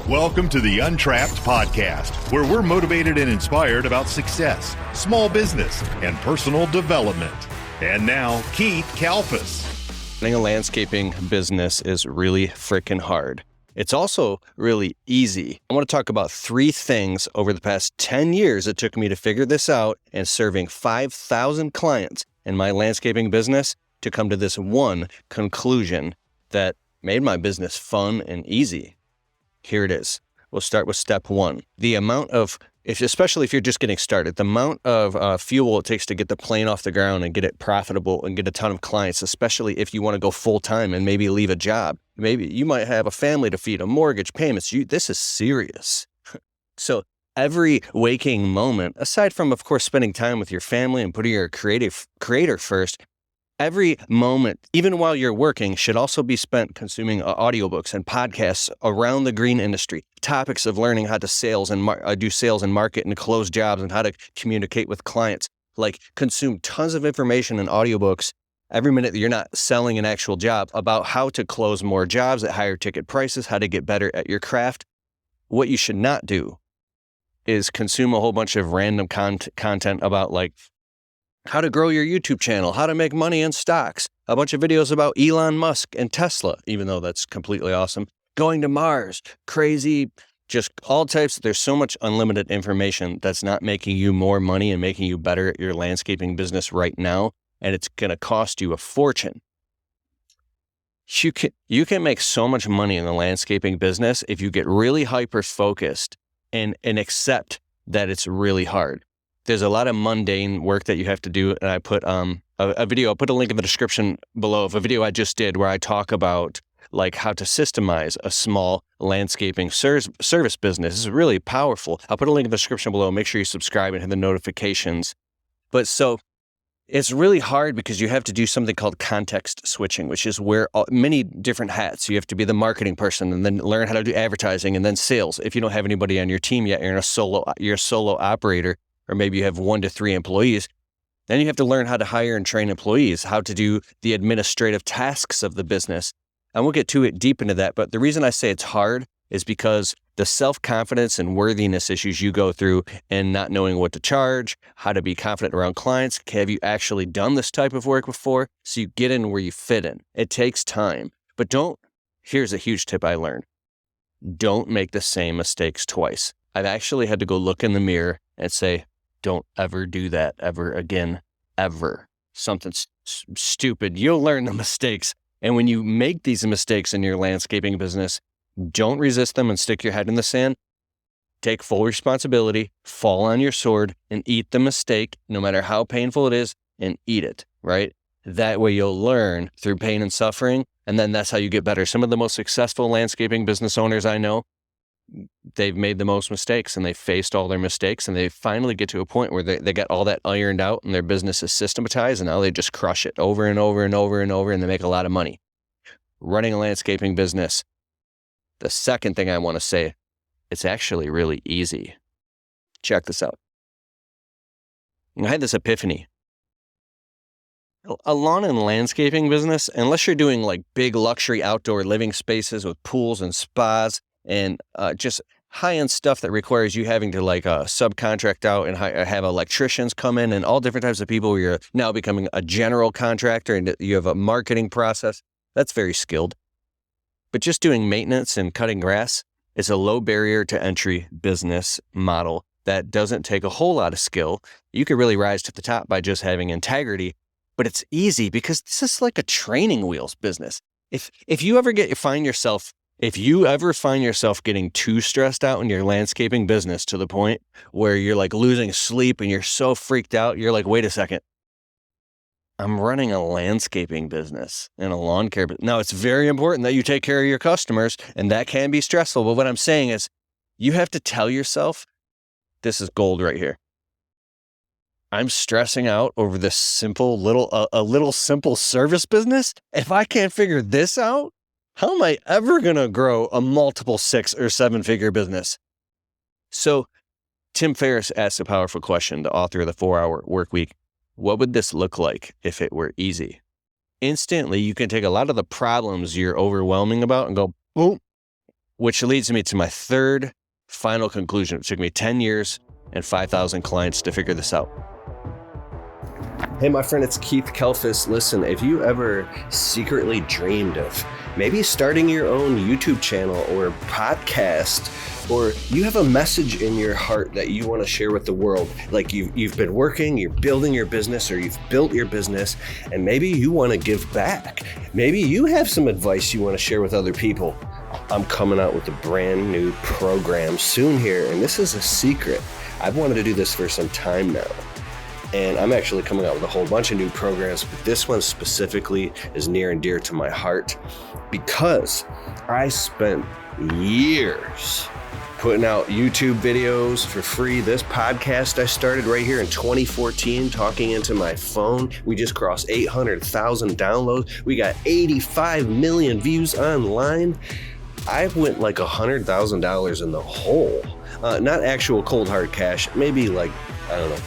Welcome to the Untrapped Podcast, where we're motivated and inspired about success, small business, and personal development. And now, Keith Kalfas. Running a landscaping business is really freaking hard. It's also really easy. I want to talk about 3 things over the past 10 years it took me to figure this out and serving 5,000 clients in my landscaping business to come to this one conclusion that made my business fun and easy. Here it is. We'll start with step 1. The amount of, especially if you're just getting started, the amount of fuel it takes to get the plane off the ground and get it profitable and get a ton of clients, especially if you want to go full time and maybe leave a job. Maybe you might have a family to feed, a mortgage, payments. This is serious. So every waking moment, aside from, of course, spending time with your family and putting your creator first, every moment, even while you're working, should also be spent consuming audiobooks and podcasts around the green industry, topics of learning how to do sales and market and close jobs and how to communicate with clients. Like, consume tons of information and audiobooks every minute that you're not selling an actual job about how to close more jobs at higher ticket prices, how to get better at your craft. What you should not do is consume a whole bunch of random content about, like, how to grow your YouTube channel, how to make money in stocks, a bunch of videos about Elon Musk and Tesla, even though that's completely awesome, going to Mars, crazy, just all types. There's so much unlimited information that's not making you more money and making you better at your landscaping business right now, and it's going to cost you a fortune. You can make so much money in the landscaping business if you get really hyper-focused and accept that it's really hard. There's a lot of mundane work that you have to do, and I put a video. I'll put a link in the description below of a video I just did where I talk about like how to systemize a small landscaping service business. This is really powerful. I'll put a link in the description below. Make sure you subscribe and hit the notifications. But so it's really hard because you have to do something called context switching, which is where many different hats. You have to be the marketing person and then learn how to do advertising and then sales. If you don't have anybody on your team yet, you're a solo operator. Or maybe you have 1 to 3 employees, then you have to learn how to hire and train employees, how to do the administrative tasks of the business. And we'll get deep into that. But the reason I say it's hard is because the self-confidence and worthiness issues you go through and not knowing what to charge, how to be confident around clients. Have you actually done this type of work before? So you get in where you fit in. It takes time. But here's a huge tip I learned. Don't make the same mistakes twice. I've actually had to go look in the mirror and say, don't ever do that ever again, ever. Something stupid. You'll learn the mistakes. And when you make these mistakes in your landscaping business, don't resist them and stick your head in the sand. Take full responsibility, fall on your sword, and eat the mistake, no matter how painful it is, and eat it, right? That way you'll learn through pain and suffering, and then that's how you get better. Some of the most successful landscaping business owners I know, they've made the most mistakes and they faced all their mistakes and they finally get to a point where they got all that ironed out and their business is systematized and now they just crush it over and over and over and over and they make a lot of money. Running a landscaping business. The second thing I want to say, it's actually really easy. Check this out. I had this epiphany. A lawn and landscaping business, unless you're doing like big luxury outdoor living spaces with pools and spas, and just high-end stuff that requires you having to like subcontract out and have electricians come in and all different types of people where you're now becoming a general contractor and you have a marketing process. That's very skilled. But just doing maintenance and cutting grass is a low barrier to entry business model that doesn't take a whole lot of skill. You could really rise to the top by just having integrity, but it's easy because this is like a training wheels business. If you ever find yourself getting too stressed out in your landscaping business to the point where you're like losing sleep and you're so freaked out, you're like, wait a second, I'm running a landscaping business and a lawn care business. Now, it's very important that you take care of your customers and that can be stressful. But what I'm saying is you have to tell yourself, this is gold right here. I'm stressing out over this simple simple service business. If I can't figure this out, how am I ever going to grow a multiple 6 or 7 figure business? So Tim Ferriss asked a powerful question, the author of the 4-Hour Workweek. What would this look like if it were easy? Instantly, you can take a lot of the problems you're overwhelming about and go, boom, which leads me to my third final conclusion. It took me 10 years and 5,000 clients to figure this out. Hey, my friend, it's Keith Kalfas. Listen, if you ever secretly dreamed of maybe starting your own YouTube channel or podcast, or you have a message in your heart that you want to share with the world, like you've been working, you're building your business, or you've built your business, and maybe you want to give back. Maybe you have some advice you want to share with other people. I'm coming out with a brand new program soon here, and this is a secret. I've wanted to do this for some time now. And I'm actually coming out with a whole bunch of new programs, but this one specifically is near and dear to my heart because I spent years putting out YouTube videos for free. This podcast I started right here in 2014, talking into my phone. We just crossed 800,000 downloads. We got 85 million views online. I went like $100,000 in the hole. Not actual cold hard cash, maybe like, I don't know,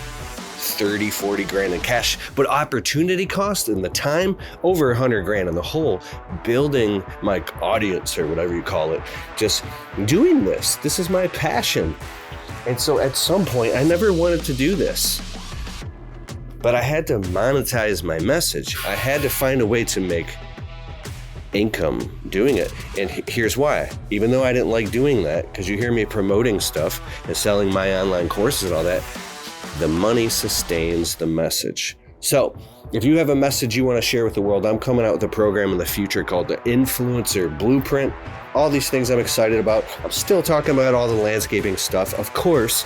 30, 40 grand in cash, but opportunity cost and the time, over 100 grand in the hole, building my audience or whatever you call it, just doing this. This is my passion. And so at some point, I never wanted to do this, but I had to monetize my message. I had to find a way to make income doing it. And here's why. Even though I didn't like doing that, because you hear me promoting stuff and selling my online courses and all that, the money sustains the message. So if you have a message you want to share with the world, I'm coming out with a program in the future called the Influencer Blueprint. All these things I'm excited about. I'm still talking about all the landscaping stuff, of course,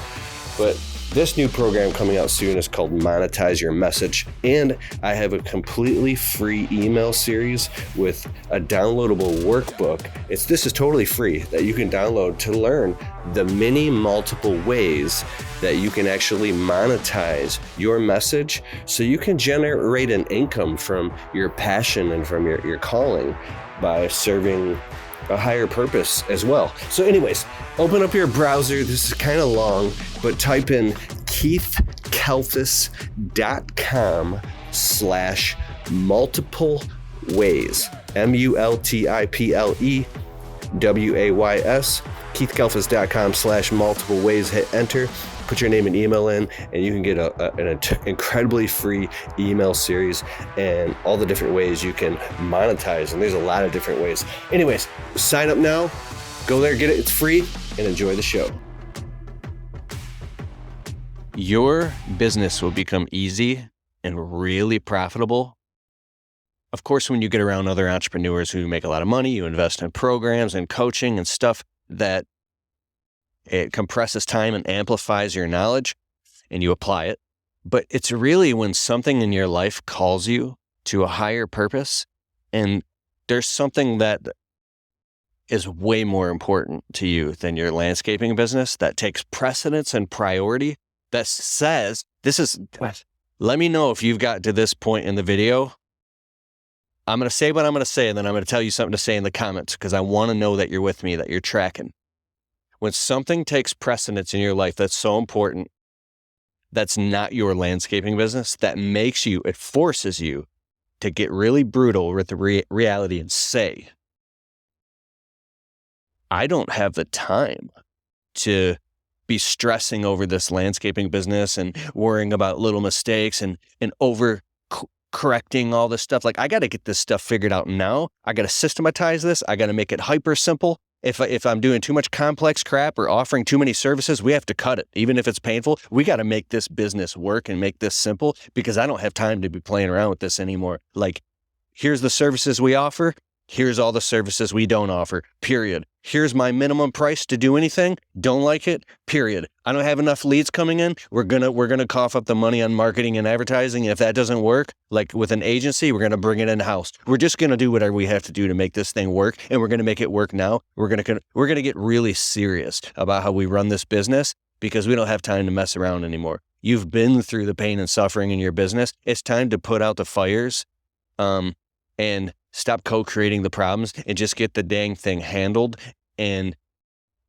but this new program coming out soon is called Monetize Your Message. And I have a completely free email series with a downloadable workbook. This is totally free that you can download to learn the many multiple ways that you can actually monetize your message so you can generate an income from your passion and from your calling by serving a higher purpose as well. So anyways, open up your browser. This is kind of long, but type in keithkalfas.com/multiple ways. MULTIPLEWAYS. keithkalfas.com/multiple ways. Hit enter. Put your name and email in, and you can get an incredibly free email series and all the different ways you can monetize. And there's a lot of different ways. Anyways, sign up now. Go there, get it. It's free, and enjoy the show. Your business will become easy and really profitable. Of course, when you get around other entrepreneurs who make a lot of money, you invest in programs and coaching and stuff that it compresses time and amplifies your knowledge, and you apply it. But it's really when something in your life calls you to a higher purpose, and there's something that is way more important to you than your landscaping business that takes precedence and priority, that says, let me know if you've got to this point in the video. I'm going to say what I'm going to say, and then I'm going to tell you something to say in the comments because I want to know that you're with me, that you're tracking. When something takes precedence in your life that's so important, that's not your landscaping business, that makes you, it forces you to get really brutal with the reality and say, I don't have the time to be stressing over this landscaping business and worrying about little mistakes and over correcting all this stuff. Like, I got to get this stuff figured out now. I got to systematize this. I got to make it hyper simple. If I'm doing too much complex crap or offering too many services, we have to cut it. Even if it's painful, we got to make this business work and make this simple because I don't have time to be playing around with this anymore. Like, here's the services we offer. Here's all the services we don't offer, period. Here's my minimum price to do anything. Don't like it, period. I don't have enough leads coming in. We're gonna cough up the money on marketing and advertising. And if that doesn't work, like with an agency, we're gonna bring it in-house. We're just gonna do whatever we have to do to make this thing work, and we're gonna make it work now. We're gonna get really serious about how we run this business because we don't have time to mess around anymore. You've been through the pain and suffering in your business. It's time to put out the fires, and stop co-creating the problems and just get the dang thing handled and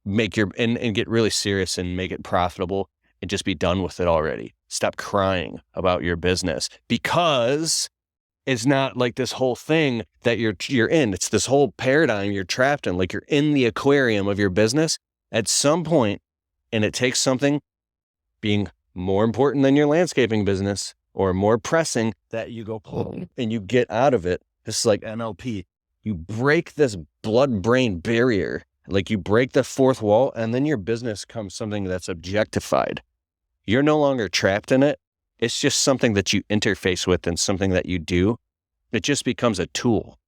make and get really serious and make it profitable and just be done with it already. Stop crying about your business because It's not like this whole thing that you're in. It's this whole paradigm you're trapped in, like you're in the aquarium of your business at some point, and it takes something being more important than your landscaping business or more pressing that you go and you get out of it. This is like NLP. You break this blood-brain barrier, like you break the fourth wall, and then your business becomes something that's objectified. You're no longer trapped in it. It's just something that you interface with and something that you do. It just becomes a tool.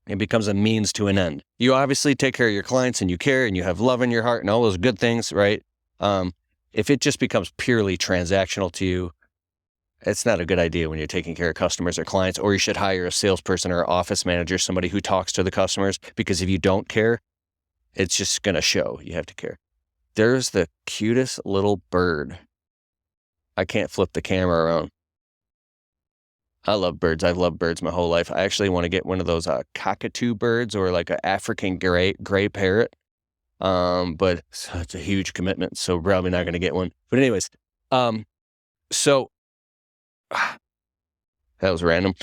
It becomes a means to an end. You obviously take care of your clients and you care and you have love in your heart and all those good things, right? If it just becomes purely transactional to you, it's not a good idea when you're taking care of customers or clients, or you should hire a salesperson or an office manager, somebody who talks to the customers, because if you don't care, it's just going to show you have to care. There's the cutest little bird. I can't flip the camera around. I love birds. I've loved birds my whole life. I actually want to get one of those cockatoo birds or like an African gray parrot. But it's a huge commitment, so probably not going to get one. But anyways, so that was random.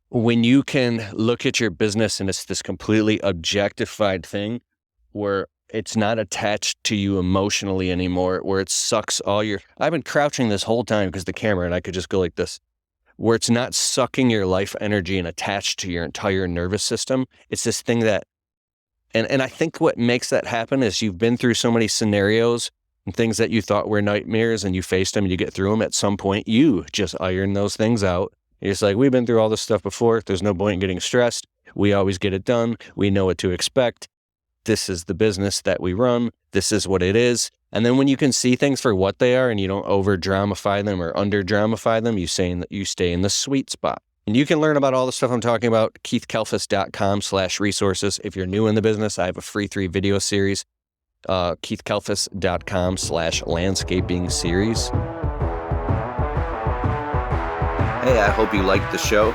When you can look at your business and it's this completely objectified thing where it's not attached to you emotionally anymore, where it sucks all your... I've been crouching this whole time because the camera, and I could just go like this, where it's not sucking your life energy and attached to your entire nervous system. It's this thing that... And I think what makes that happen is you've been through so many scenarios and things that you thought were nightmares, and you faced them and you get through them. At some point, you just iron those things out. You're just like, we've been through all this stuff before. There's no point in getting stressed. We always get it done. We know what to expect. This is the business that we run. This is what it is. And then when you can see things for what they are and you don't over-dramify them or under-dramify them, you stay in the sweet spot. And you can learn about all the stuff I'm talking about, keithkalfas.com/resources. If you're new in the business, I have a free 3-video series, keithkalfas.com/landscaping series. Hey, I hope you liked the show.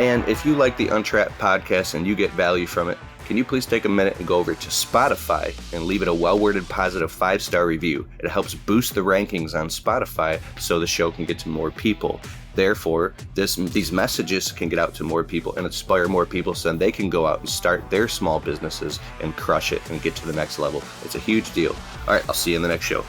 And if you like the Untrapped podcast and you get value from it, can you please take a minute and go over to Spotify and leave it a well-worded positive 5-star review? It helps boost the rankings on Spotify so the show can get to more people. Therefore, these messages can get out to more people and inspire more people so then they can go out and start their small businesses and crush it and get to the next level. It's a huge deal. All right, I'll see you in the next show.